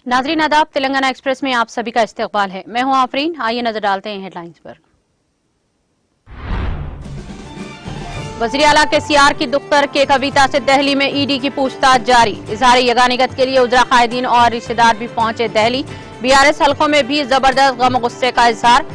नाजरीन आदाब, तेलंगाना एक्सप्रेस में आप सभी का इस्तकबाल है। मैं हूं आफरीन। आइए नजर डालते हैं हेडलाइंस पर। वज़ीर आला केसीआर की दुख्तर के कविता से दिल्ली में ईडी की पूछताछ जारी। इजहार यगानिगत के लिए उजरा कायदीन और रिश्तेदार भी पहुंचे दिल्ली। बीआरएस हलकों में भी जबरदस्त गम गुस्से का इजहार।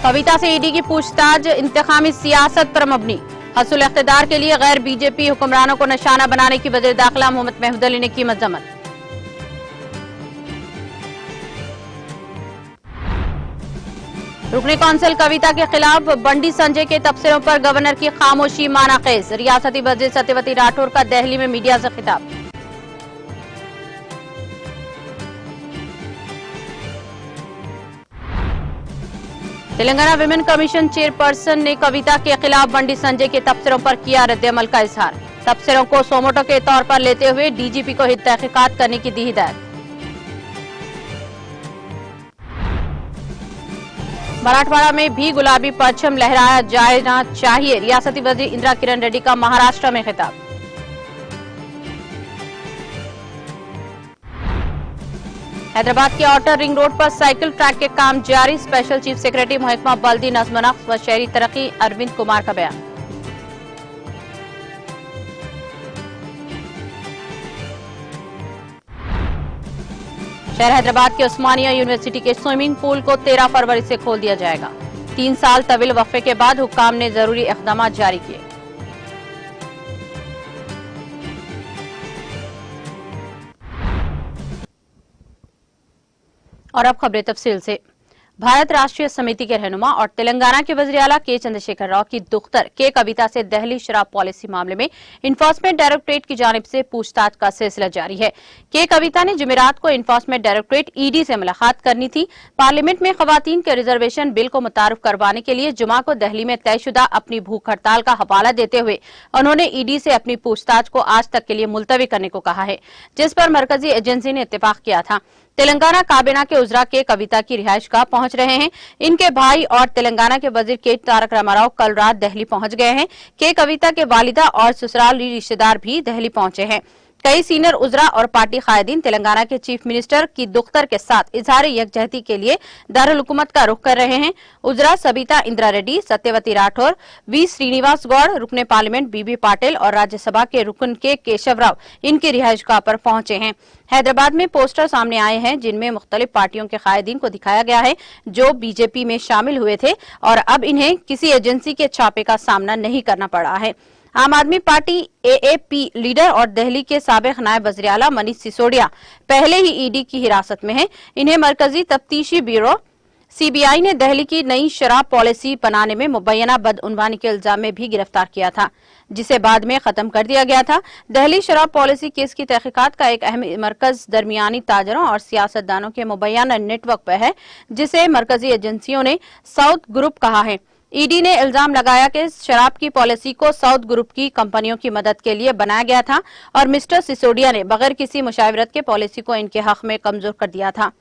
कविता से ईडी की पूछताछ इंतखामी सियासत पर मबनी। हसूल इख्तिदार के लिए गैर बीजेपी हुक्मरानों को निशाना बनाने की वज़ीर दाखिला मोहम्मद महमूद अली ने की मजम्मत। रुकने कौंसिल कविता के खिलाफ बंडी संजय के तबसरों पर गवर्नर की खामोशी मानाखेज। रियासती वज़ीर सत्यवती राठौर का दिल्ली में मीडिया से खिताब। तेलंगाना विमेन कमीशन चेयरपर्सन ने कविता के खिलाफ बंडी संजय के तबसरों पर किया रद्द-ए-अमल का इजहार। तबसरों को सोमोटो के तौर पर लेते हुए डीजीपी को तहकीकात करने की दी हिदायत। मराठवाड़ा में भी गुलाबी परचम लहराया जाना चाहिए। रियासती वज़ीर इंदिरा किरण रेड्डी का महाराष्ट्र में खिताब। हैदराबाद के आउटर रिंग रोड पर साइकिल ट्रैक के काम जारी। स्पेशल चीफ सेक्रेटरी महकमा बल्दी नज़्म नक्श व शहरी तरक्की अरविंद कुमार का बयान। शहर हैदराबाद के उस्मानिया यूनिवर्सिटी के स्विमिंग पूल को 13 फरवरी से खोल दिया जाएगा। 3 साल तवील वक्फे के बाद हुक्काम ने जरूरी इक़दाम जारी किए। और अब खबरें तफसील से। भारत राष्ट्रीय समिति के रहनुमा और तेलंगाना के वज़ीर आला के चंद्रशेखर राव की दुख्तर के कविता से दिल्ली शराब पॉलिसी मामले में इन्फोर्समेंट डायरेक्टरेट की जानिब से पूछताछ का सिलसिला जारी है। के कविता ने जुमेरात को इन्फोर्समेंट डायरेक्टरेट ईडी से मुलाकात करनी थी। पार्लियामेंट में खवातीन के रिजर्वेशन बिल को मुतारुफ करवाने के लिए जुमा को दिल्ली में तयशुदा अपनी भूख हड़ताल का हवाला देते हुए उन्होंने ईडी से अपनी पूछताछ को आज तक के लिए मुलतवी करने को कहा है, जिस पर मरकजी एजेंसी ने इत्तेफाक किया था। तेलंगाना काबीना के उजरा के कविता की रिहाइश गाह पहुंच रहे हैं। इनके भाई और तेलंगाना के वजीर के तारक रामाराव कल रात दिल्ली पहुंच गए हैं। के कविता के वालिदा और ससुराली रिश्तेदार भी दिल्ली पहुंचे हैं। कई सीनियर उजरा और पार्टी कायदीन तेलंगाना के चीफ मिनिस्टर की दुख्तर के साथ इजहार यकजहती के लिए दारुल हुकूमत का रुख कर रहे हैं। उजरा सबिता इंदिरा रेड्डी, सत्यवती राठौर, वी श्रीनिवास गौड़, रुकने पार्लियामेंट बीबी पाटिल और राज्यसभा के रुकन के केशव राव इनकी रिहाइशगाह पर पहुंचे हैं। हैदराबाद में पोस्टर सामने आए हैं जिनमें मुख्तलिफ पार्टियों के कायदीन को दिखाया गया है जो बीजेपी में शामिल हुए थे और अब इन्हें किसी एजेंसी के छापे का सामना नहीं करना पड़ा है। आम आदमी पार्टी एएपी लीडर और दिल्ली के साबिक नायब वज़ीर आला मनीष सिसोदिया पहले ही ईडी की हिरासत में हैं। इन्हें मरकजी तफ्तीशी ब्यूरो सीबीआई ने दिल्ली की नई शराब पॉलिसी बनाने में मुबैना बदउनवानी के इल्जाम में भी गिरफ्तार किया था, जिसे बाद में खत्म कर दिया गया था। दिल्ली शराब पॉलिसी केस की तहकीकात का एक अहम मरकज दरमियानी ताजरों और सियासतदानों के मुबैना नेटवर्क पर है, जिसे मरकजी एजेंसियों ने साउथ ग्रुप कहा है। ईडी ने इल्जाम लगाया कि शराब की पॉलिसी को साउथ ग्रुप की कंपनियों की मदद के लिए बनाया गया था और मिस्टर सिसोदिया ने बगैर किसी मुशावरत के पॉलिसी को इनके हक में कमजोर कर दिया था।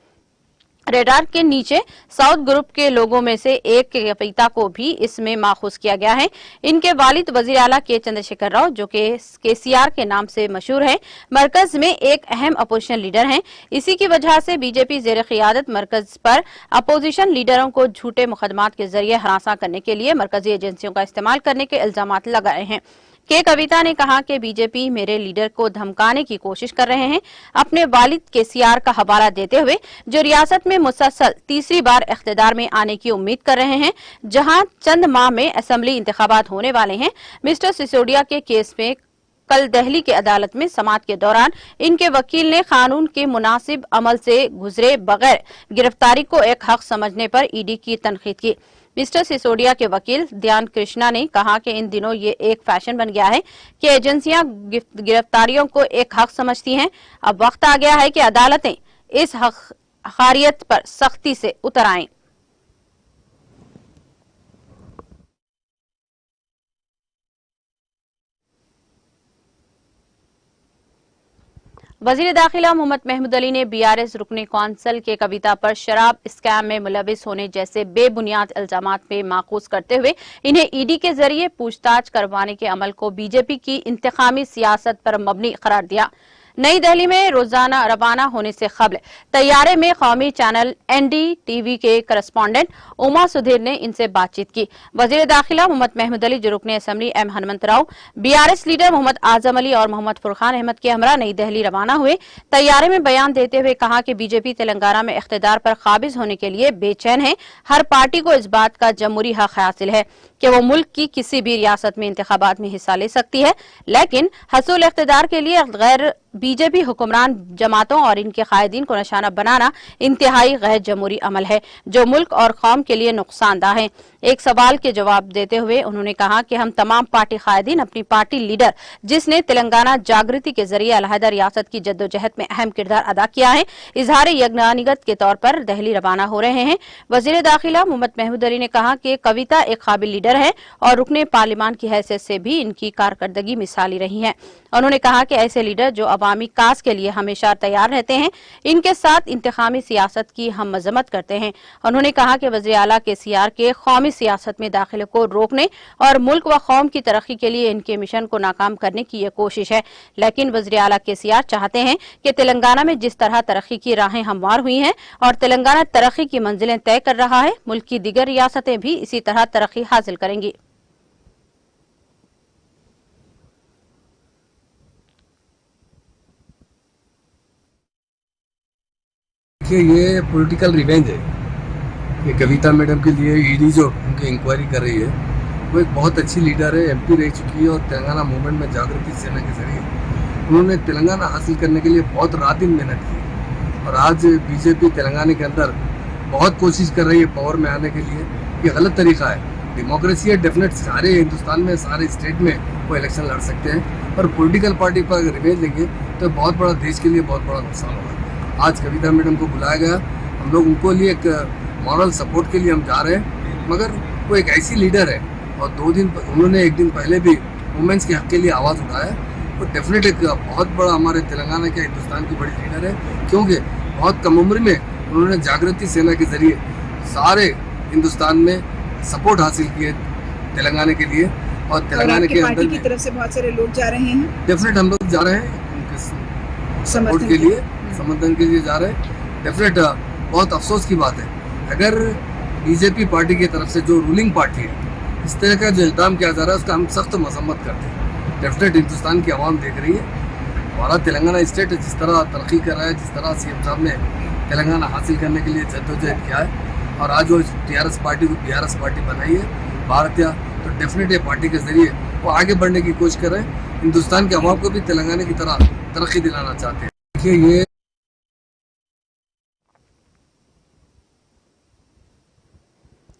रेडार के नीचे साउथ ग्रुप के लोगों में से एक के कविता को भी इसमें माखूज किया गया है। इनके वालिद वज़ीर आला के चंद्रशेखर राव, जो कि केसीआर के नाम से मशहूर है, मरकज में एक अहम अपोजिशन लीडर हैं। इसी की वजह से बीजेपी ज़ेर क़ियादत मरकज पर अपोजिशन लीडरों को झूठे मुकदमात के जरिए हरासा करने के लिए मरकजी एजेंसियों का इस्तेमाल करने के इल्जाम लगाए हैं। के कविता ने कहा कि बीजेपी मेरे लीडर को धमकाने की कोशिश कर रहे हैं, अपने वालिद केसीआर का हवाला देते हुए, जो रियासत में मुसलसल तीसरी बार इख्तिदार में आने की उम्मीद कर रहे हैं, जहां चंद माह में असेंबली इंतखाबात होने वाले हैं। मिस्टर सिसोदिया के केस में कल दिल्ली के अदालत में समाअत के दौरान इनके वकील ने कानून के मुनासिब अमल से गुजरे बगैर गिरफ्तारी को एक हक समझने पर ईडी की तनकीद की। मिस्टर सिसोदिया के वकील ध्यान कृष्णा ने कहा कि इन दिनों ये एक फैशन बन गया है कि एजेंसियां गिरफ्तारियों को एक हक समझती हैं। अब वक्त आ गया है कि अदालतें इस हक़ारियत पर सख्ती से उतर आएं। वजीर दाखिला मोहम्मद महमूद अली ने बीआरएस रुकने कौंसल के कविता पर शराब स्कैम में मुलविस होने जैसे बेबुनियाद इल्जामात पे माकूस करते हुए इन्हें ईडी के जरिए पूछताछ करवाने के अमल को बीजेपी की इंतकामी सियासत पर मबनी करार दिया। नई दिल्ली में रोजाना रवाना होने से कबल तैयारे में कौमी चैनल NDTV के करस्पॉन्डेंट उमा सुधीर ने इनसे बातचीत की। वजीर दाखिला मोहम्मद महमूद अली, जो रुकने assembly M Hanumanth Rao, BRS leader Mohammed Azam Ali और मोहम्मद फुरकान अहमद के हमरा नई दिल्ली रवाना हुए। तैयारे में बयान देते हुए कहा कि बीजेपी तेलंगाना में इख्तिदार पर काबिज होने के लिए बेचैन है। हर पार्टी को इस बात का जमहूरी हक हासिल है कि वो मुल्क की किसी भी रियासत में इंतखाबात में हिस्सा ले सकती है, लेकिन हसूल इख्तिदार के लिए गैर बीजेपी हुक्मरान जमातों और इनके कायदीन को निशाना बनाना इंतहाई गैर जमहूरी अमल है जो मुल्क और कौम के लिए नुकसानदा है। एक सवाल के जवाब देते हुए उन्होंने कहा कि हम तमाम पार्टी कायदीन अपनी पार्टी लीडर, जिसने तेलंगाना जागृति के जरिए अलहदा रियासत की जद्दोजहद में अहम किरदार अदा किया है, इजहार यकनानिगत के तौर पर दिल्ली रवाना हो रहे हैं। वजीर दाखिला मोहम्मद महमूद अली ने कहा कि कविता एक काबिल लीडर है और रुकने पार्लियामान की हैसियत से भी इनकी कारकर्दगी मिसाली रही है। उन्होंने कहा कि ऐसे लीडर जो अवामी काज के लिए हमेशा तैयार रहते हैं, इनके साथ इंतखामी सियासत की हम मजम्मत करते हैं। उन्होंने कहा कि वज़ीर आला KCR के कौमी सियासत में दाखिले को रोकने और मुल्क व कौम की तरक्की के लिए इनके मिशन को नाकाम करने की ये कोशिश है, लेकिन वज़ीर आला KCR चाहते हैं कि तेलंगाना में जिस तरह तरक्की की राहें हमवार हुई हैं और तेलंगाना तरक्की की मंजिलें तय कर रहा है, मुल्क की दीगर रियासतें भी इसी तरह तरक्की हासिल करेंगी। ये पॉलिटिकल रिवेंज है। ये कविता मैडम के लिए ईडी जो उनकी इंक्वायरी कर रही है, वो एक बहुत अच्छी लीडर है, MP रह चुकी है और तेलंगाना मूवमेंट में जागृति सेना के जरिए उन्होंने तेलंगाना हासिल करने के लिए बहुत रात दिन मेहनत की और आज बीजेपी तेलंगाना के अंदर बहुत कोशिश कर रही है पावर में आने के लिए। ये गलत तरीका है। डेमोक्रेसी है, डेफिनेट सारे हिंदुस्तान में सारे स्टेट में वो इलेक्शन लड़ सकते हैं, और पॉलिटिकल पार्टी पर अगर रिवेंज लेंगे तो बहुत बड़ा देश के लिए बहुत बड़ा नुकसान होगा। आज कविता मैडम को बुलाया गया, हम लोग उनको लिए एक मॉरल सपोर्ट के लिए हम जा रहे हैं, मगर वो एक ऐसी लीडर है और उन्होंने एक दिन पहले भी वुमेन्स के हक के लिए आवाज़ उठाया। वो डेफिनेट एक बहुत बड़ा हमारे तेलंगाना के हिंदुस्तान की बड़ी लीडर है, क्योंकि बहुत कम उम्र में उन्होंने जागृति सेना के जरिए सारे हिंदुस्तान में सपोर्ट हासिल किए तेलंगाना के लिए। और तेलंगाना के अंदर की तरफ से बहुत सारे लोग जा रहे हैं। डेफिनेट हम लोग जा रहे हैं उनके सपोर्ट के लिए, समर्थन के लिए जा रहे हैं। डेफिनेट बहुत अफसोस की बात है, अगर बीजेपी पार्टी की तरफ से जो रूलिंग पार्टी है इस तरह का जो इल्जाम किया जा रहा है उसका हम सख्त मजम्मत करते हैं। डेफिनेट हिंदुस्तान की आवाम देख रही है, हमारा तेलंगाना स्टेट जिस तरह तरक्की कर रहा है, जिस तरह CM साहब ने तेलंगाना हासिल करने के लिए जद्दोजहद किया है और आज वो TRS पार्टी को BRS पार्टी बनाई है भारतीय, तो डेफिनेट ये पार्टी के जरिए वो आगे बढ़ने की कोशिश कर रहे हैं। हिंदुस्तान के आवाम को भी तेलंगाना की तरह तरक्की दिलाना चाहते हैं। देखिए, ये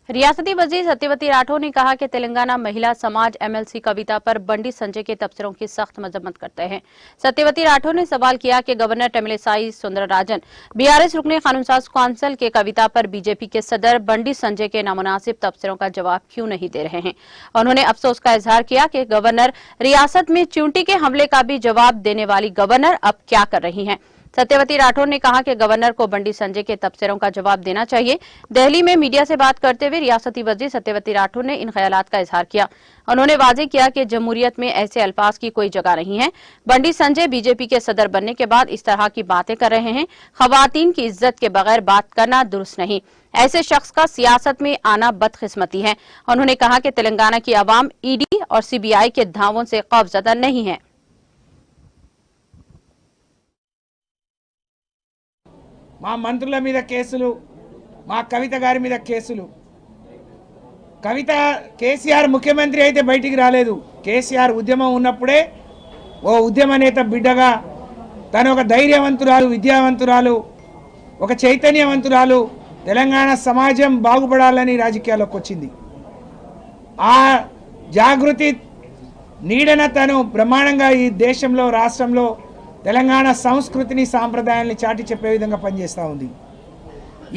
रियासती वजीर सत्यवती राठौर ने कहा कि तेलंगाना महिला समाज MLC कविता पर बंडी संजय के तबसरों की सख्त मजम्मत करते हैं। सत्यवती राठौर ने सवाल किया कि गवर्नर तमिलिसाई सुंदरराजन BRS रुकने कानूनसाज कौंसिल के कविता पर बीजेपी के सदर बंडी संजय के नामुनासिब तबसरों का जवाब क्यों नहीं दे रहे हैं। उन्होंने अफसोस का इजहार किया कि गवर्नर रियासत में च्यूंटी के हमले का भी जवाब देने वाली गवर्नर अब क्या कर रही हैं। सत्यवती राठौर ने कहा कि गवर्नर को बंडी संजय के तबसरों का जवाब देना चाहिए। दिल्ली में मीडिया से बात करते हुए रियासती वजीर सत्यवती राठौर ने इन ख्यालात का इजहार किया। उन्होंने वाजे किया कि जमहूरियत में ऐसे अल्फाज की कोई जगह नहीं है। बंडी संजय बीजेपी के सदर बनने के बाद इस तरह की बातें कर रहे हैं। खवातीन की इज्जत के बगैर बात करना दुरुस्त नहीं। ऐसे शख्स का सियासत में आना बदकिस्मती है। उन्होंने कहा कि तेलंगाना की आवाम ईडी और CBI के धावों से खौफजदा नहीं है। మా మంత్రుల మీద కేసులు, మా కవిత గారి మీద కేసులు. కవిత కేసీఆర్ ముఖ్యమంత్రి అయితే బయటికి రాలేదు. కేసీఆర్ ఉద్యమం ఉన్నప్పుడే ఓ ఉద్యమ నేత బిడ్డగా తను ఒక ధైర్యవంతురాలు, విద్యావంతురాలు, ఒక చైతన్యవంతురాలు, తెలంగాణ సమాజం బాగుపడాలని రాజకీయాల్లోకి వచ్చింది. ఆ జాగృతి నీడన తను బ్రహ్మాండంగా ఈ దేశంలో, రాష్ట్రంలో తెలంగాణ సంస్కృతిని, సాంప్రదాయాల్ని చాటి చెప్పే విధంగా పనిచేస్తూ ఉంది.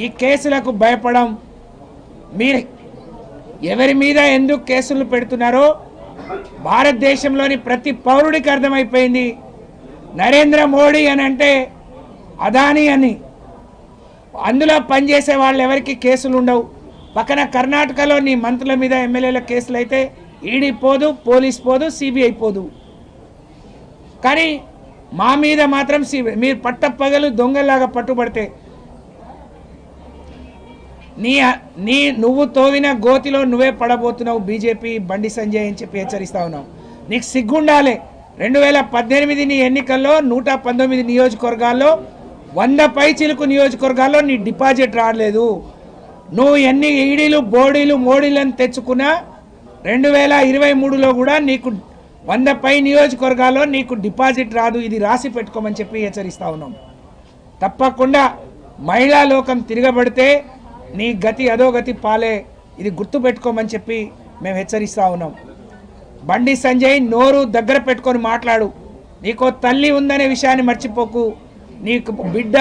ఈ కేసులకు భయపడం, మీరు ఎవరి మీద ఎందుకు కేసులు పెడుతున్నారో భారతదేశంలోని ప్రతి పౌరుడికి అర్థమైపోయింది. నరేంద్ర మోడీ అని అంటే అదానీ అని, అందులో పనిచేసే వాళ్ళు ఎవరికి కేసులు ఉండవు. పక్కన కర్ణాటకలో నీ మంత్రుల మీద ఎమ్మెల్యేల కేసులు అయితే ఈడీ పోదు, పోలీస్ పోదు, సిబిఐ పోదు. కానీ మా మీద మాత్రం మీరు పట్టపగలు దొంగలాగా పట్టుబడితే నువ్వు తోవిన గోతిలో నువ్వే పడబోతున్నావు బీజేపీ బండి సంజయ్ అని చెప్పి హెచ్చరిస్తా ఉన్నావు. నీకు సిగ్గుండాలి. 2018 నీ ఎన్నికల్లో 119 నియోజకవర్గాల్లో 100 పైచిలుకు నియోజకవర్గాల్లో నీ డిపాజిట్ రాలేదు. నువ్వు ఎన్ని ఈడీలు బోడీలు మోడీలను తెచ్చుకున్నా 2023లో కూడా నీకు 100 పై నియోజకవర్గాల్లో నీకు డిపాజిట్ రాదు. ఇది రాసి పెట్టుకోమని చెప్పి హెచ్చరిస్తా ఉన్నాం. తప్పకుండా మహిళా లోకం తిరగబడితే నీ గతి అదో గతి పాలే. ఇది గుర్తుపెట్టుకోమని చెప్పి మేము హెచ్చరిస్తా ఉన్నాం. బండి సంజయ్ నోరు దగ్గర పెట్టుకొని మాట్లాడు. నీకో తల్లి ఉందనే విషయాన్ని మర్చిపోకు. నీకు బిడ్డ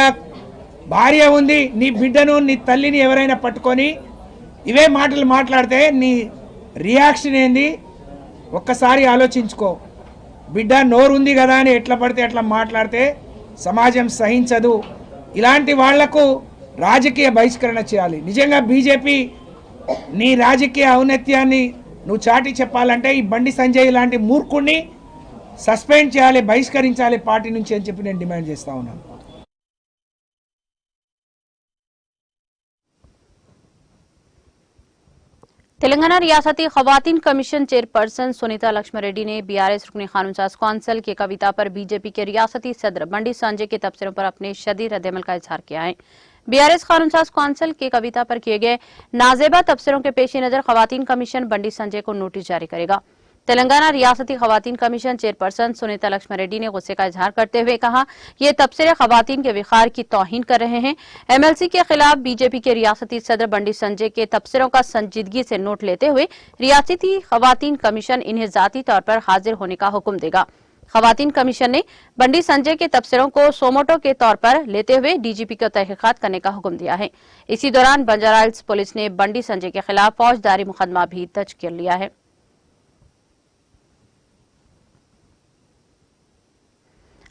భార్య ఉంది. నీ బిడ్డను నీ తల్లిని ఎవరైనా పట్టుకొని ఇవే మాటలు మాట్లాడితే నీ రియాక్షన్ ఏంది ఒక్కసారి ఆలోచించుకో. బిడ్డ నోరు ఉంది కదా అని ఎట్లా పడితే అట్లా మాట్లాడితే సమాజం సహించదు. ఇలాంటి వాళ్లకు రాజకీయ బహిష్కరణ చేయాలి. నిజంగా బీజేపీ నీ రాజకీయ ఔన్నత్యాన్ని నువ్వు చాటి చెప్పాలంటే ఈ బండి సంజయ్ లాంటి మూర్ఖుడిని సస్పెండ్ చేయాలి, బహిష్కరించాలి పార్టీ నుంచి అని చెప్పి నేను డిమాండ్ చేస్తా ఉన్నాను. तेलंगाना रियासती खवातीन कमीशन चेयरपर्सन सुनीता लक्ष्मण रेड्डी ने बीआरएस रुकनी कानून साज कौंसिल की कविता पर बीजेपी के रियासती सदर बंडी संजय के तबसरों पर अपने शदीद रद्दअमल का इजहार किया है। बीआरएस कानून साज कौंसिल की कविता पर किए गए नाजेबा तबसरों के पेश नजर खवातीन कमीशन बंडी संजय को नोटिस जारी करेगा। तेलंगाना रियासती खवातीन कमीशन चेयरपर्सन सुनीता लक्ष्मण रेड्डी ने गुस्से का इजहार करते हुए कहा, ये तबसरे खवातीन के विखार की तौहीन कर रहे हैं। एमएलसी के खिलाफ बीजेपी के रियासती सदर बंडी संजय के तबसरों का संजीदगी से नोट लेते हुए रियासती खवातीन कमीशन इन्हें जाती तौर पर हाजिर होने का हुक्म देगा। खवातीन कमीशन ने बंडी संजय के तबसरों को सोमोटो के तौर पर लेते हुए डीजीपी को तहकीकात करने का हुक्म दिया है। इसी दौरान बंजारा हिल्स पुलिस ने बंडी संजय के खिलाफ फौजदारी मुकदमा भी दर्ज कर लिया है।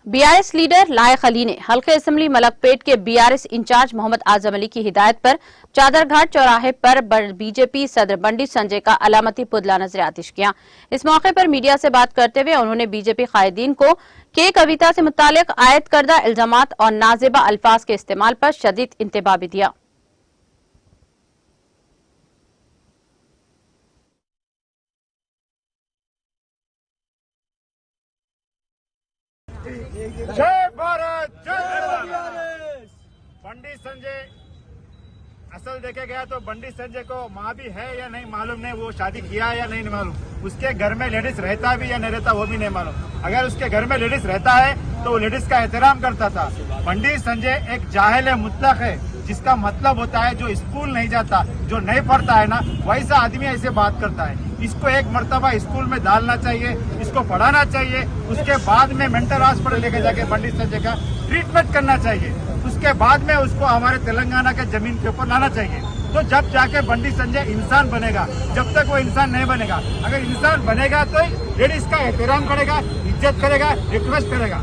बीआरएस लीडर लायक अली ने हल्के असेंबली मलकपेट के बीआरएस इंचार्ज मोहम्मद आजम अली की हिदायत पर चादरघाट चौराहे पर बीजेपी सदर बंडी संजय का अलामती पुतला नजर आतिश किया। इस मौके पर मीडिया से बात करते हुए उन्होंने बीजेपी कायदीन को के कविता से मुतालिक आयद करदा इल्जामात और नाजेबा अल्फाज के इस्तेमाल पर शदीद इंतबाह भी दिया। जय भारत, जय बंडी संजय असल देखे गया तो बंडी संजय को माँ भी है या नहीं मालूम नहीं, वो शादी किया है या नहीं मालूम, उसके घर में लेडीज रहता भी या नहीं रहता वो भी नहीं मालूम। अगर उसके घर में लेडीज रहता है तो वो लेडीज का एहतराम करता था। बंडी संजय एक जाहिल मुतलक है, जिसका मतलब होता है जो स्कूल नहीं जाता, जो नहीं पढ़ता है ना, वैसा आदमी ऐसे बात करता है। इसको एक मर्तबा स्कूल में डालना चाहिए, इसको पढ़ाना चाहिए, उसके बाद में मेंटल हॉस्पिटल लेके जाके बंडी संजय का ट्रीटमेंट करना चाहिए, उसके बाद में उसको हमारे तेलंगाना के जमीन के ऊपर लाना चाहिए। तो जब जाके बंडी संजय इंसान बनेगा, जब तक वो इंसान नहीं बनेगा, अगर इंसान बनेगा तो लेडीज का एहतराम करेगा, इज्जत करेगा, रिक्वेस्ट करेगा,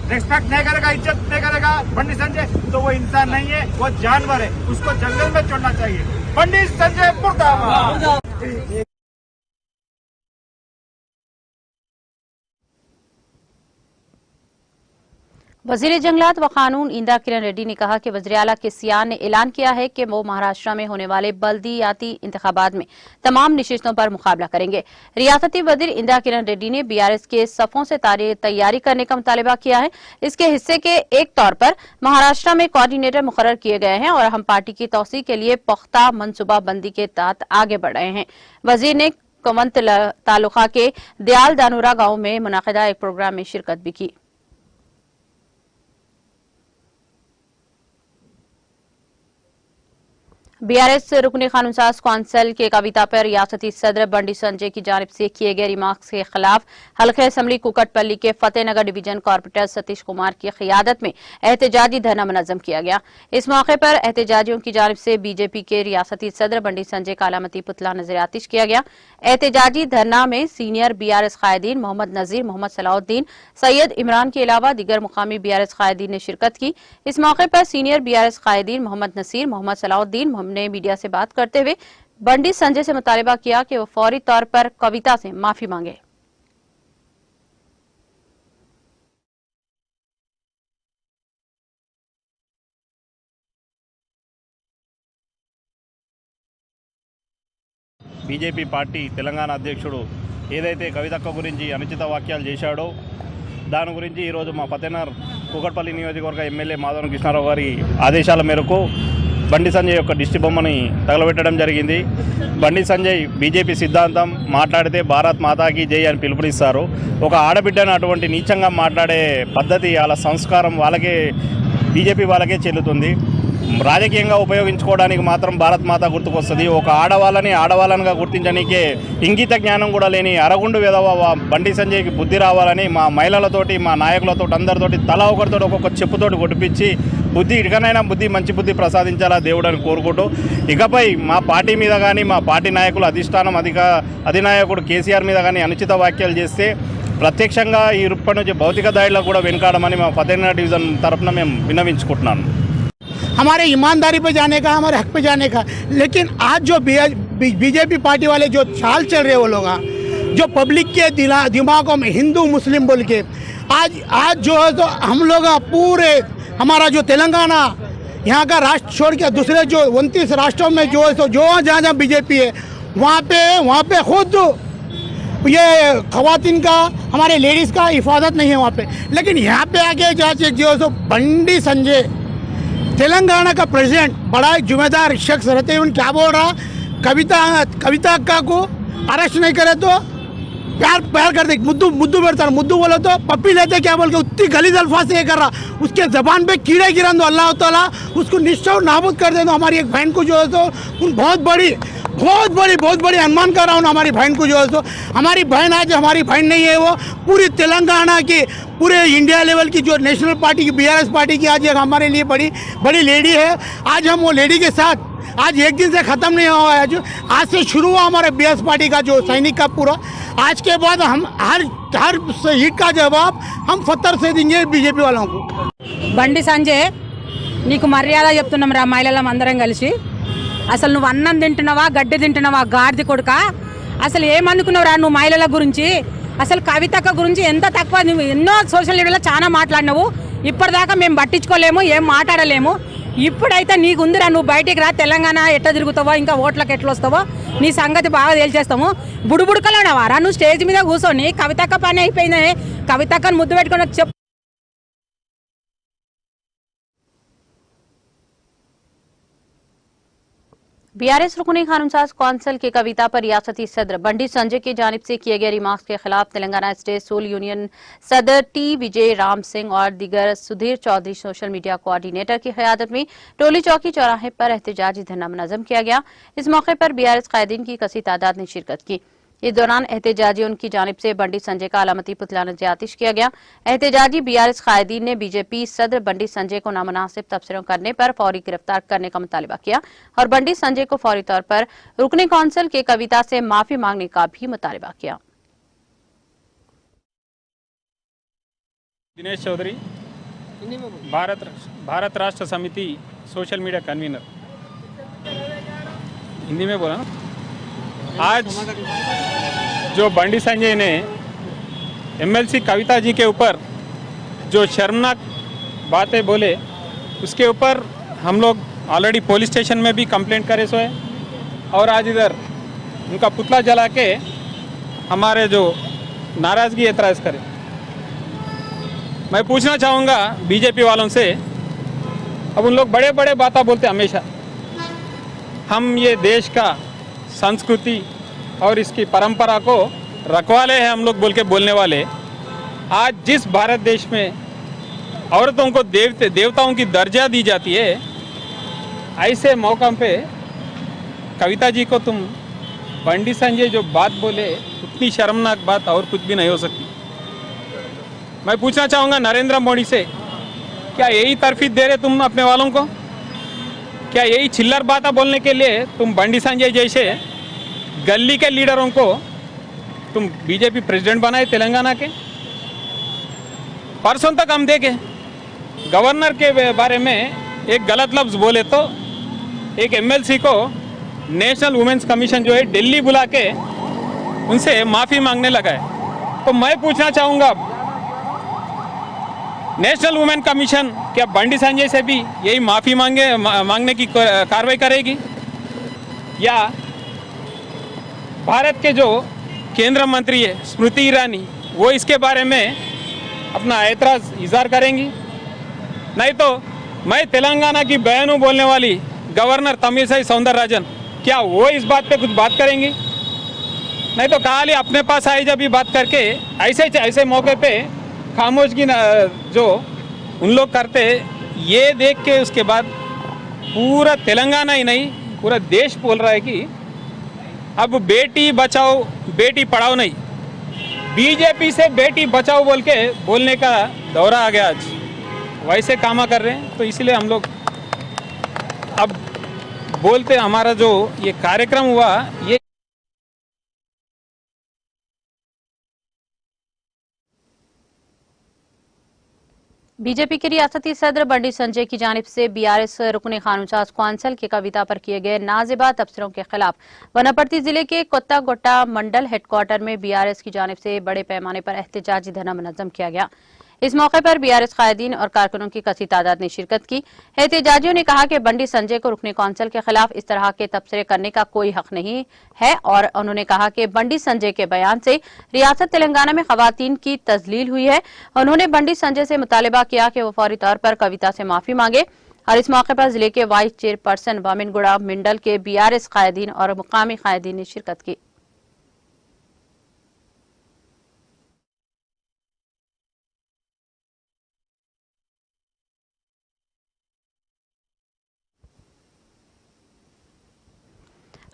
रेस्पेक्ट नहीं करेगा, इज्जत नहीं करेगा बंडी संजय, तो वो इंसान नहीं है, वो जानवर है, उसको जंगल में छोड़ना चाहिए। बंडी संजय मुर्दाबाद। वजीर जंगलात व कानून इंदा किरण रेड्डी ने कहा कि वज़ीर-ए-आला केसीआर ने ऐलान किया है कि वो महाराष्ट्र में होने वाले बल्दियाती इंतखाबात में तमाम नशिस्तों पर मुकाबला करेंगे। रियासती वजीर इंदा किरण रेड्डी ने बीआरएस के सफों से तैयारी करने का मुतालबा किया है। इसके हिस्से के एक तौर पर महाराष्ट्र में कोऑर्डिनेटर मुकर्रर किए गए हैं और हम पार्टी की तौसीह के लिए पुख्ता मनसूबाबंदी के तहत आगे बढ़ रहे हैं। वजीर ने कंवंत तालुका के दयाल दानूरा गांव में मुनाकिदा एक प्रोग्राम में शिरकत भी की। बीआरएस रुकने कानूनसाज कौंसिल के कविता पर रियासती सदर बंडी संजय की जानिब से किए गए रिमार्क्स के खिलाफ हल्के असम्बली कुकटपल्ली के फतेहनगर डिवीजन कॉर्पोरेटर सतीश कुमार की क़ियादत में एहतजाजी धरना मुनज़्ज़म किया गया। इस मौके पर एहतजाजियों की जानिब से बीजेपी के रियासती सदर बंडी संजय का अलामती पुतला नजर आतिश किया गया। एहतजाजी धरना में सीनियर बीआरएस कायदीन मोहम्मद नजीर, मोहम्मद सलाउद्दीन, सैयद इमरान के अलावा दीगर मुकामी बीआरएस कायदीन ने शिरकत की। इस मौके पर सीनियर बीआरएस कायदीन मोहम्मद नसीर, मोहम्मद सलाउद्दीन ने मीडिया से बात करते हुए बंडी संजय से मुतालिबा किया कि वो फौरी तौर पर कविता से माफी मांगे। బీజేపీ పార్టీ తెలంగాణ అధ్యక్షుడు ఏదైతే కవితక్క గురించి అనుచిత వాక్యాలు చేశాడో దాని గురించి ఈరోజు మా ఫతేనగర్ కూకట్పల్లి నియోజకవర్గ ఎమ్మెల్యే మాధవన్ కృష్ణారావు గారి ఆదేశాల మేరకు బండి సంజయ్ యొక్క దిష్టి బొమ్మని తగలబెట్టడం జరిగింది। బండి సంజయ్ బీజేపీ సిద్ధాంతం మాట్లాడితే భారత్ మాతాకి జై అని పిలుపునిస్తారు। ఒక ఆడబిడ్డను అటువంటి నీచంగా మాట్లాడే పద్ధతి వాళ్ళ సంస్కారం వాళ్ళకే బీజేపీ వాళ్ళకే చెల్లుతుంది। రాజకీయంగా ఉపయోగించుకోవడానికి మాత్రం భారత్ మాత గుర్తుకొస్తుంది। ఒక ఆడవాళ్ళనిగా గుర్తించడానికే ఇంగిత జ్ఞానం కూడా లేని అరగుండు విధవ బండి సంజయ్కి బుద్ధి రావాలని మా మహిళలతోటి మా నాయకులతో అందరితోటి తలా ఒకరితో ఒక్కొక్క చెప్పుతోటి కొట్టిపించి ఇకనైనా మంచి బుద్ధి ప్రసాదించాలా దేవుడని కోరుకుంటూ ఇకపై మా పార్టీ మీద కానీ మా పార్టీ నాయకులు అధినాయకుడు కేసీఆర్ మీద కానీ అనుచిత వ్యాఖ్యలు చేస్తే ప్రత్యక్షంగా ఈ ఇప్పటి నుంచి భౌతిక దాడిలో కూడా వెనుకాడమని మా ఫతేనగర్ డివిజన్ తరఫున మేము విన్నవించుకుంటున్నాను। हमारे ईमानदारी पे जाने का, हमारे हक पे जाने का। लेकिन आज जो बीजेपी पार्टी वाले जो चाल चल रहे वो लोग, जो पब्लिक के दिमागों में हिंदू मुस्लिम बोल के आज जो है तो हम लोग पूरे हमारा जो तेलंगाना यहाँ का राष्ट्र छोड़ के दूसरे जो 29 राष्ट्रों में जो है तो जहाँ बीजेपी है वहाँ पे खुद ये खवातीन का, हमारे लेडीज़ का हिफाजत नहीं है वहाँ पे। लेकिन यहाँ पे आके जहाँ जो है तो बंडी संजय तेलंगाना का प्रेसिडेंट बड़ा जिम्मेदार शख्स रहते हुए क्या बोल रहा, कविता अक्का को अरेस्ट नहीं करे तो प्यार कर दे, मुद्दू बैठता, मुद्दू बोलो तो पप्पी लेते क्या बोल के उतनी गलीज अल्फाज से ये कर रहा। उसके जबान पे कीड़े गिरा दो, अल्लाह ताला उसको निश्चय नाबूद कर दे दो। हमारी एक बहन को जो है तो बहुत बड़ी अनुमान कर रहा हूँ हमारी बहन को जो है तो हमारी बहन आज हमारी बहन नहीं है, वो पूरी तेलंगाना की पूरे इंडिया लेवल की जो नेशनल पार्टी की बीआरएस पार्टी की आज एक हमारे लिए बड़ी लेडी है। आज हम वो लेडी के साथ आज एक दिन से ख़त्म नहीं हुआ है, आज से शुरू हुआ हमारे बीआरएस पार्टी का जो सैनिक का पूरा। आज के बाद हम हर हिट का जवाब हम फतर से देंगे बीजेपी वालों को। బండి సంజయ్ నీకు మర్యాద చెప్తున్నాం రా, మహిళలం అందరం కలిసి అసలు నువ్వు అన్నం తింటున్నావా గడ్డి తింటున్నావా గాడిది కొడుక? అసలు ఏమనుకున్నావురా నువ్వు మహిళల గురించి? అసలు కవితక్క గురించి ఎంత తక్కువ, నువ్వు ఎన్నో సోషల్ మీడియాలో చాలా మాట్లాడినావు, ఇప్పటిదాకా మేము పట్టించుకోలేము, ఏం మాట్లాడలేము। ఇప్పుడైతే నీకుందిరా, నువ్వు బయటికి రా, తెలంగాణ ఎట్లా తిరుగుతావో ఇంకా ఓట్లకు ఎట్లా వస్తావో నీ సంగతి బాగా తేల్చేస్తాము। బుడుబుడుకలోనవారా నువ్వు స్టేజ్ మీద కూర్చొని కవితక్క పని అయిపోయింది, కవితక్కను ముద్దు పెట్టుకుని చెప్పు। बीआरएस रुकनी कानूनसाज कौंसिल के कविता पर रियासती सदर बंडी संजय की जानिब से किए गए रिमार्क्स के खिलाफ तेलंगाना स्टेट सोल यूनियन सदर टी विजय राम सिंह और दीगर Sudhir Chaudhary social media coordinator की क़यादत में टोली चौकी चौराहे पर एहतजाजी धरना मुनज़्ज़म किया गया। इस मौके पर बीआरएस कायदीन की कसी तादाद ने शिरकत की। इस दौरान एहतजाजियों की जानिब से बंडी संजय का अलामती पुतला नज़र किया गया। एहतजाजी बीआरएस कायदीन ने बीजेपी सदर बंडी संजय को नामुनासिब तबसरों करने पर फौरी गिरफ्तार करने का मुतालिबा किया और बंडी संजय को फौरी तौर पर रुकनी कौंसिल के कविता से माफी मांगने का भी मुतालिबा किया। दिनेश चौधरी, भारत राष्ट्र समिति सोशल मीडिया कन्वीनर। हिंदी में बोला ना। आज जो बंडी संजय ने एमएलसी कविता जी के ऊपर जो शर्मनाक बातें बोले, उसके ऊपर हम लोग ऑलरेडी पुलिस स्टेशन में भी कंप्लेंट करे सो है और आज इधर उनका पुतला जला के हमारे जो नाराज़गी एतराज़ करें। मैं पूछना चाहूँगा बीजेपी वालों से, अब उन लोग बड़े बड़े बातें बोलते हमेशा, हम ये देश का संस्कृति और इसकी परंपरा को रखवाले हैं हम लोग बोल के बोलने वाले, आज जिस भारत देश में औरतों को देवताओं की दर्जा दी जाती है, ऐसे मौका पे कविता जी को तुम बंडी संजय जो बात बोले उतनी शर्मनाक बात और कुछ भी नहीं हो सकती। मैं पूछना चाहूँगा नरेंद्र मोदी से, क्या यही तरफीद दे रहे तुम अपने वालों को? क्या यही चिल्लर बातें बोलने के लिए तुम बंडी संजय जैसे गली के लीडरों को तुम बीजेपी प्रेसिडेंट बनाए तेलंगाना के? परसों तक हम देखे गवर्नर के बारे में एक गलत लफ्ज़ बोले तो एक एमएलसी को नेशनल वुमेन्स कमीशन जो है दिल्ली बुला के उनसे माफ़ी मांगने लगा है। तो मैं पूछना चाहूँगा, नेशनल वुमेन कमीशन क्या बंडी संजय से भी यही माफ़ी मांगने की कार्रवाई करेगी? या भारत के जो केंद्र मंत्री है स्मृति ईरानी, वो इसके बारे में अपना ऐतराज़ इजहार करेंगी? नहीं तो मैं तेलंगाना की बयानों बोलने वाली गवर्नर तमिलसाई सौंदरराजन, क्या वो इस बात पे कुछ बात करेंगी? नहीं तो खाली अपने पास आई जब भी बात करके ऐसे मौके पे खामोशगी जो उन लोग करते, ये देख के उसके बाद पूरा तेलंगाना ही नहीं पूरा देश बोल रहा है कि अब बेटी बचाओ बेटी पढ़ाओ नहीं, बीजेपी से बेटी बचाओ बोल के बोलने का दौरा आ गया। आज वैसे कामा कर रहे हैं। तो इसलिए हम लोग अब बोलते, हमारा जो ये कार्यक्रम हुआ ये बीजेपी के रियासती सदर बंडी संजय की जानिब से बीआरएस रुकने खानूचास कौंसिल की कविता पर किए गए नाजिबा तबसरों के खिलाफ वनापर्ती जिले के कोत्तागोट्टा मंडल हेडक्वार्टर में बीआरएस की जानिब से बड़े पैमाने पर एहतजाजी धरना मुनज़्ज़म किया गया। इस मौके पर बीआरएस कायदीन और कारकुनों की कसी तादाद ने शिरकत की। एहतजाजियों ने कहा कि बंडी संजय को रुकने कौंसिल के खिलाफ इस तरह के तबसरे करने का कोई हक नहीं है और उन्होंने कहा कि बंडी संजय के बयान से रियासत तेलंगाना में खवातीन की तजलील हुई है। उन्होंने बंडी संजय से मुतालिबा किया कि वो फौरी तौर पर कविता से माफी मांगे और इस मौके पर जिले के वाइस चेयरपर्सन वामिनगुड़ा मंडल के बीआरएस कायदीन और मुकामी कायदीन ने शिरकत की।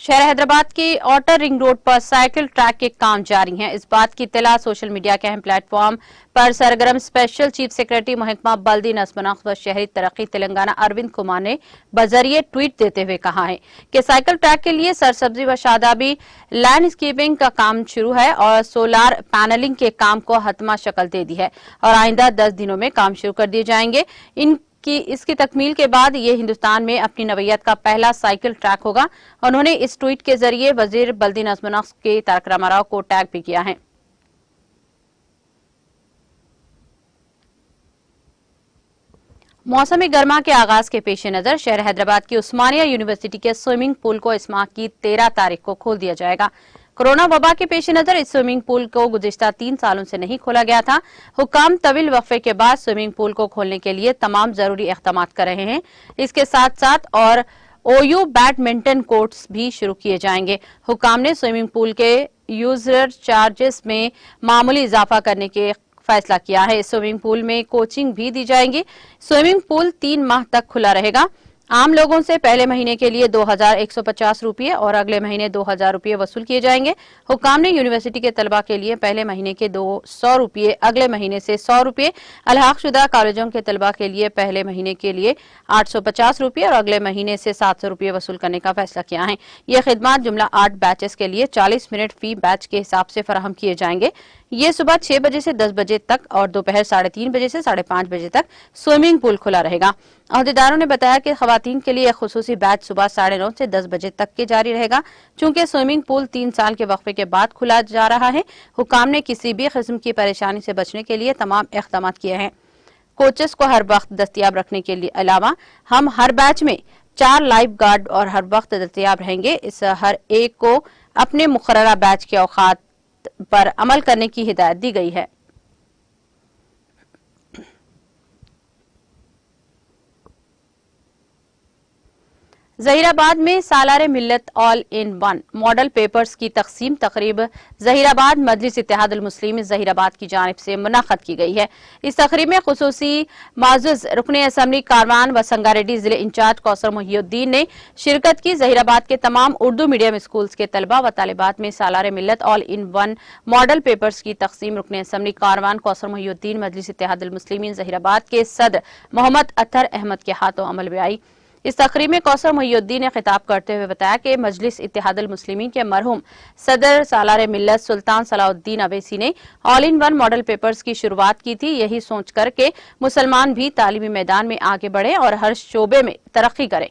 शहर हैदराबाद के आउटर रिंग रोड पर साइकिल ट्रैक के काम जारी हैं। इस बात की इत्तला सोशल मीडिया के अहम प्लेटफॉर्म पर सरगर्म स्पेशल चीफ सेक्रेटरी महकमा बल्दी नस्मनाख्त व शहरी तरक्की तेलंगाना अरविंद कुमार ने बजरिए ट्वीट देते हुए कहा है कि साइकिल ट्रैक के लिए सरसब्जी व शादाबी लैंडस्केपिंग का काम शुरू है और सोलार पैनलिंग के काम को हतमा शक्ल दे दी है और आइंदा 10 दिनों में काम शुरू कर दिए जाएंगे। इसकी तकमील के बाद ये हिंदुस्तान में अपनी नवैयत का पहला साइकिल ट्रैक होगा। उन्होंने इस ट्वीट के जरिए वजीर बल्दी नस्मनाख्त के तारक रामाराव को टैग भी किया है। मौसम गर्मा के आगाज के पेश नजर शहर हैदराबाद की उस्मानिया यूनिवर्सिटी के स्विमिंग पूल को इस माह की 13 तारीख को खोल दिया जाएगा। कोरोना वबा के पेश नजर इस स्विमिंग पूल को गुज़िश्ता 3 सालों से नहीं खोला गया था। हुक्काम तवील वक्फे के बाद स्विमिंग पूल को खोलने के लिए तमाम जरूरी इक़दाम कर रहे हैं। इसके साथ साथ और ओयू बैडमिंटन कोर्ट्स भी शुरू किए जाएंगे। हुक्काम ने स्विमिंग पूल के यूजर चार्जेस में मामूली इजाफा करने के फैसला किया है। स्विमिंग पूल में कोचिंग भी दी जाएगी। स्विमिंग पूल 3 माह तक खुला रहेगा। आम लोगों से पहले महीने के लिए 2150 रुपये और अगले महीने 2000 रुपये वसूल किए जाएंगे। हुक्काम ने यूनिवर्सिटी के तलबा के लिए पहले महीने के 200 रुपये, अगले महीने से 100 रुपये, अलहाकशुदा कॉलेजों के तलबा के लिए पहले महीने के लिए 850 रुपये और अगले महीने से 700 रुपये वसूल करने का फैसला किया है। ये खिदमात जुमला 8 बैचेस के लिए 40 मिनट फी बैच के हिसाब से फराहम किए जाएंगे। ये सुबह 6 बजे से 10 बजे तक और दोपहर 3:30 बजे से 5:30 बजे तक स्विमिंग पूल खुला रहेगा। अहदेदारों ने बताया कि खवातीन के लिए एक खुसूसी बैच सुबह 9:30 से 10 बजे तक के जारी रहेगा। चूंकि स्विमिंग पूल 3 साल के वक्फे के बाद खुला जा रहा है, हुक्काम ने किसी भी किस्म की परेशानी से बचने के लिए तमाम इक़दाम किए हैं। कोचेस को हर वक्त दस्तयाब रखने के अलावा हम हर बैच में 4 लाइफ गार्ड और हर वक्त दस्तयाब रहेंगे। इस हर एक को अपने मुकर्ररा बैच के औकात पर अमल करने की हिदायत दी गई है। जहीराबाद में सालारे मिल्लत all in one model papers की तकसीम तकरीब जहीराबाद मजलिस इत्तेहादुल मुस्लिमीन जहीराबाद की जानिब से मुनअक्कद की गई है। इस तकरीब में खुसूसी माजुज रुकने असम्बली कारवान व संगारेड्डी जिले इंचार्ज कौसर मोहिउद्दीन ने शिरकत की। जहीराबाद के तमाम उर्दू मीडियम स्कूल्स के तलबा व तालिबात में सालारे मिल्लत all in one model papers की तकसीम रुकने असम्बली कारवान कौसर मोहिउद्दीन मजलिस इत्तेहादुल मुस्लिमीन जहीराबाद के सदर मोहम्मद अत्तर अहमद के हाथों अमल में आई। इस तकरीब में कौसर मोहिउद्दीन ने खिताब करते हुए बताया कि मजलिस इत्तेहादुल मुस्लिमीन के मरहूम सदर सालारे मिल्लत सुल्तान सलाउद्दीन अवैसी ने all in one model papers की शुरुआत की थी। यही सोच कर के मुसलमान भी तालीमी मैदान में आगे बढ़े और हर शोबे में तरक्की करें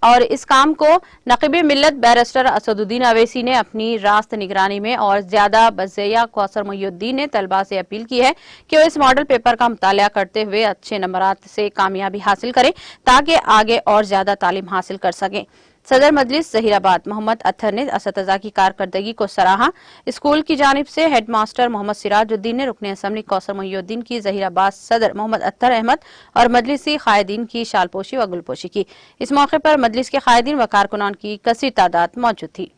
और इस काम को नकीब मिल्लत बैरिस्टर असदुद्दीन अवैसी ने अपनी रास्त निगरानी में और ज्यादा बज़िया कौसर मोहिउद्दीन ने तलबा से अपील की है कि वो इस मॉडल पेपर का मुतालिया करते हुए अच्छे नंबरात से कामयाबी हासिल करें ताकि आगे और ज्यादा तालीम हासिल कर सकें। सदर मजलिस जहीराबाद मोहम्मद अत्तर ने असतज़ा की कारकर्दगी को सराहा। स्कूल की जानिब से हेड मास्टर मोहम्मद सिराजुद्दीन ने रुकने असम्बली कौसर मोहिउद्दीन की जहीराबाद सदर मोहम्मद अत्तर अहमद और मजलिसी कायदीन की शालपोशी व गुलपोशी की। इस मौके पर मजलिस के कायदीन व कारकुनान की कसीर तादाद मौजूद थी।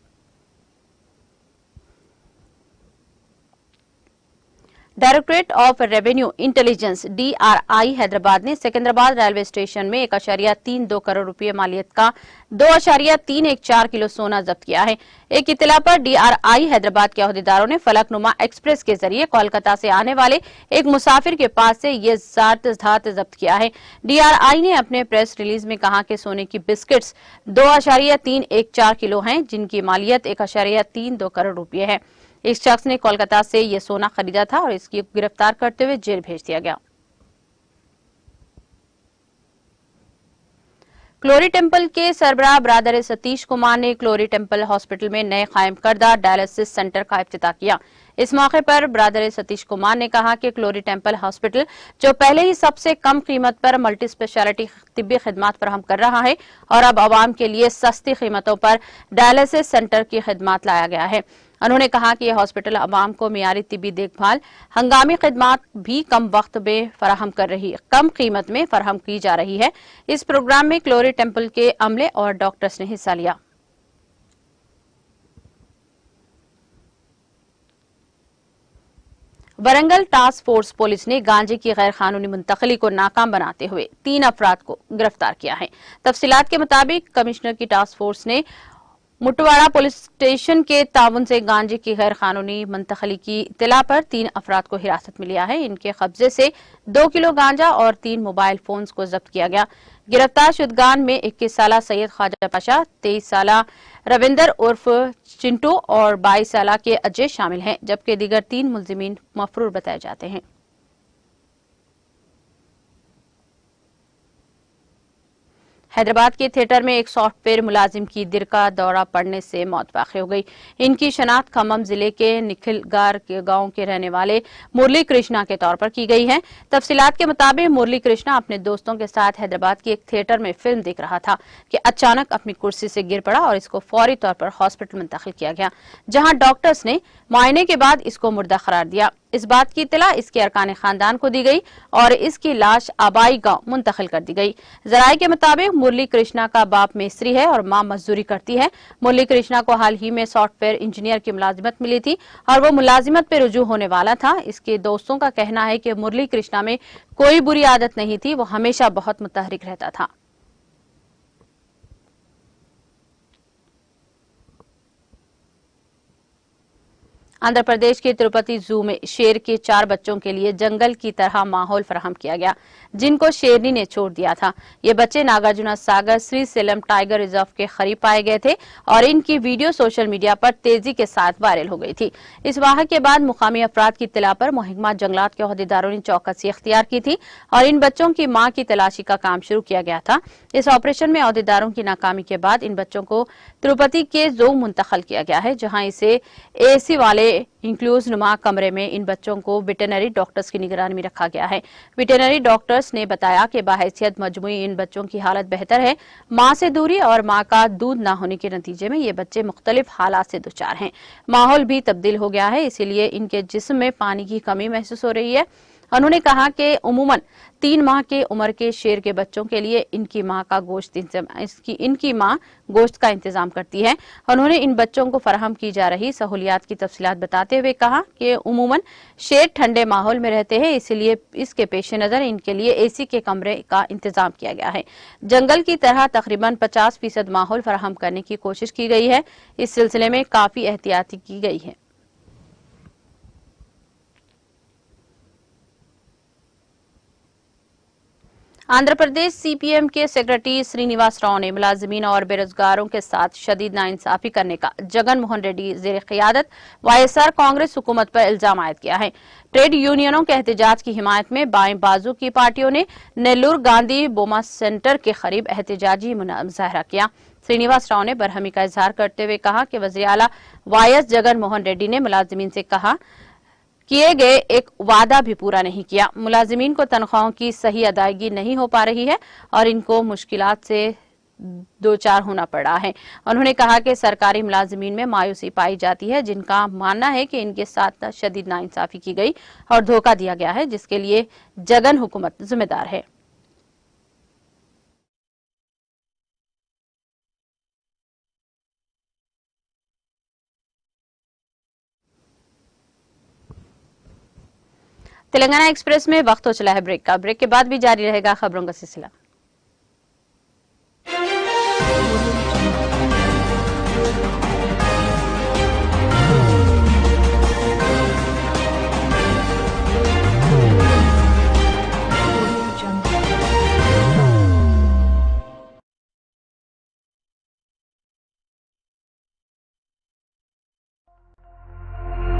Directorate of revenue intelligence DRI Hyderabad ने सिकंदराबाद रेलवे स्टेशन में 1.32 करोड़ रुपए मालियत का 2.314 किलो सोना जब्त किया है। एक इत्तला पर DRI हैदराबाद के अहदेदारों ने फलकनुमा एक्सप्रेस के जरिए कोलकाता से आने वाले एक मुसाफिर के पास से ये जात धात जब्त किया है। DRI ने अपने प्रेस रिलीज में कहा कि सोने की बिस्किट्स 2.314 किलो हैं, जिनकी मालियत 1.32 करोड़ रुपए है। इस शख्स ने कोलकाता से यह सोना खरीदा था और इसकी गिरफ्तार करते हुए जेल भेज दिया गया। क्लोरी टेम्पल के सरबराह ब्रादर सतीश कुमार ने क्लोरी टेम्पल हॉस्पिटल में नए कायम करदा डायलिसिस सेंटर का इफ्तिताह किया। इस मौके पर ब्रादर सतीश कुमार ने कहा कि क्लोरी टेम्पल हॉस्पिटल जो पहले ही सबसे कम कीमत पर मल्टी स्पेशलिटी तिब्बी खिदमात फराहम कर रहा है और अब आवाम के लिए सस्ती कीमतों पर डायलिसिस सेंटर की खिदमात लाया गया है। उन्होंने कहा कि यह हॉस्पिटल आवाम को मियारी तिब्बी देखभाल हंगामी खिदमात भी कम वक्त में फराहम कर रही कम कीमत में फराहम की जा रही है। इस प्रोग्राम में क्लोरी टेम्पल के अमले और डॉक्टर्स ने हिस्सा लिया। वरंगल टास्क फोर्स पुलिस ने गांजे की गैर कानूनी मुंतकली को नाकाम बनाते हुए 3 अफराद को गिरफ्तार किया है। तफसीलात के मुताबिक कमिश्नर की टास्क फोर्स ने मुटवाड़ा पुलिस स्टेशन के ताउन से गांजे की गैर कानूनी मुंतकली की इत्तला पर 3 अफराद को हिरासत में लिया है। इनके कब्जे से 2 किलो गांजा और 3 मोबाइल फोन्स को जब्त किया गया। गिरफ्तार शुदगान में 21 साला सैयद ख्वाजा पाशा, 23 साला रविंदर उर्फ चिंटू और 22 साला के अजय शामिल हैं, जबकि दीगर 3 मुलजिमीन मफरूर बताए जाते हैं। हैदराबाद के थिएटर में एक सॉफ्टवेयर मुलाजिम की दिल का दौरा पड़ने से मौत वाक़ हो गई। इनकी शनाख्त खम्मम जिले के निखिलगार के गांव के रहने वाले मुरली कृष्णा के तौर पर की गई है। तफसीलात के मुताबिक मुरली कृष्णा अपने दोस्तों के साथ हैदराबाद की एक थिएटर में फिल्म देख रहा था कि अचानक अपनी कुर्सी से गिर पड़ा और इसको फौरी तौर पर हॉस्पिटल मुंतकिल किया गया, जहां डॉक्टर्स ने मुआयने के बाद इसको मुर्दा करार दिया। इस बात की इत्तला इसके अरकान खानदान को दी गई और इसकी लाश आबाई गांव मुंतकिल कर दी गई। जराये के मुताबिक मुरली कृष्णा का बाप मिस्त्री है और मां मजदूरी करती है। मुरली कृष्णा को हाल ही में सॉफ्टवेयर इंजीनियर की मुलाजिमत मिली थी और वो मुलाजिमत पे रुजू होने वाला था। इसके दोस्तों का कहना है कि मुरली कृष्णा में कोई बुरी आदत नहीं थी, वो हमेशा बहुत मुतहरिक रहता था। आंध्र प्रदेश के तिरुपति जू में शेर के 4 बच्चों के लिए जंगल की तरह माहौल फराहम किया गया, जिनको शेरनी ने छोड़ दिया था। ये बच्चे नागार्जुना सागर श्रीसेलम टाइगर रिजर्व के करीब पाए गए थे और इनकी वीडियो सोशल मीडिया पर तेजी के साथ वायरल हो गई थी। इस वाक़े के बाद मुकामी अफराद की इत्तला पर महकमा जंगलात के अहदेदारों ने चौकसी इख्तियार की थी और इन बच्चों की मां की तलाशी का काम शुरू किया गया था। इस ऑपरेशन में अहदेदारों की नाकामी के बाद इन बच्चों को तिरुपति के जू मुंतकिल किया गया है, जहां इसे AC वाले इंक्लूज नुमा कमरे में इन बच्चों को वेटरनरी डॉक्टर्स की निगरानी में रखा गया है। वेटरनरी डॉक्टर्स ने बताया कि बाहैसियत मजमूई इन बच्चों की हालत बेहतर है। मां से दूरी और मां का दूध न होने के नतीजे में ये बच्चे मुख्तलिफ हालात से दुचार हैं। माहौल भी तब्दील हो गया है, इसीलिए इनके जिस्म में पानी की कमी महसूस हो रही है। उन्होंने कहा कि उमूमन 3 माह के उम्र के शेर के बच्चों के लिए इनकी मां गोश्त का इंतजाम करती है। उन्होंने इन बच्चों को फराहम की जा रही सहूलियात की तफसीलात बताते हुए कहा कि उमूमन शेर ठंडे माहौल में रहते हैं, इसलिए इसके पेश नजर इनके लिए एसी के कमरे का इंतजाम किया गया है। जंगल की तरह तकरीबन 50% माहौल फराहम करने की कोशिश की गई है। इस सिलसिले में काफी एहतियाती की गई है। आंध्र प्रदेश सीपीएम के सेक्रेटरी श्रीनिवास राव ने मुलाजिमीन और बेरोजगारों के साथ शदीद नाइंसाफी करने का जगन मोहन रेड्डी ज़ेर क़ियादत वाईएसआर कांग्रेस हुकूमत पर इल्जाम आयद किया है। ट्रेड यूनियनों के एहतजाज की हिमायत में बाएं बाजू की पार्टियों ने नेल्लूर गांधी बोमा सेंटर के करीब एहतजाजी मुजाहरा किया। श्रीनिवास राव ने बरहमी का इजहार करते हुए कहा कि वज़ीर आला वाईएस जगन मोहन रेड्डी ने मुलाजिमीन से कहा किए गए एक वादा भी पूरा नहीं किया। मुलाजिमीन को तनख्वाहों की सही अदायगी नहीं हो पा रही है और इनको मुश्किलात से दो चार होना पड़ा है। उन्होंने कहा कि सरकारी मुलाजिमीन में मायूसी पाई जाती है, जिनका मानना है कि इनके साथ शदीद नाइंसाफी की गई और धोखा दिया गया है, जिसके लिए जगन हुकूमत जिम्मेदार है। तेलंगाना एक्सप्रेस में वक्त हो चला है ब्रेक का। ब्रेक के बाद भी जारी रहेगा खबरों का सिलसिला।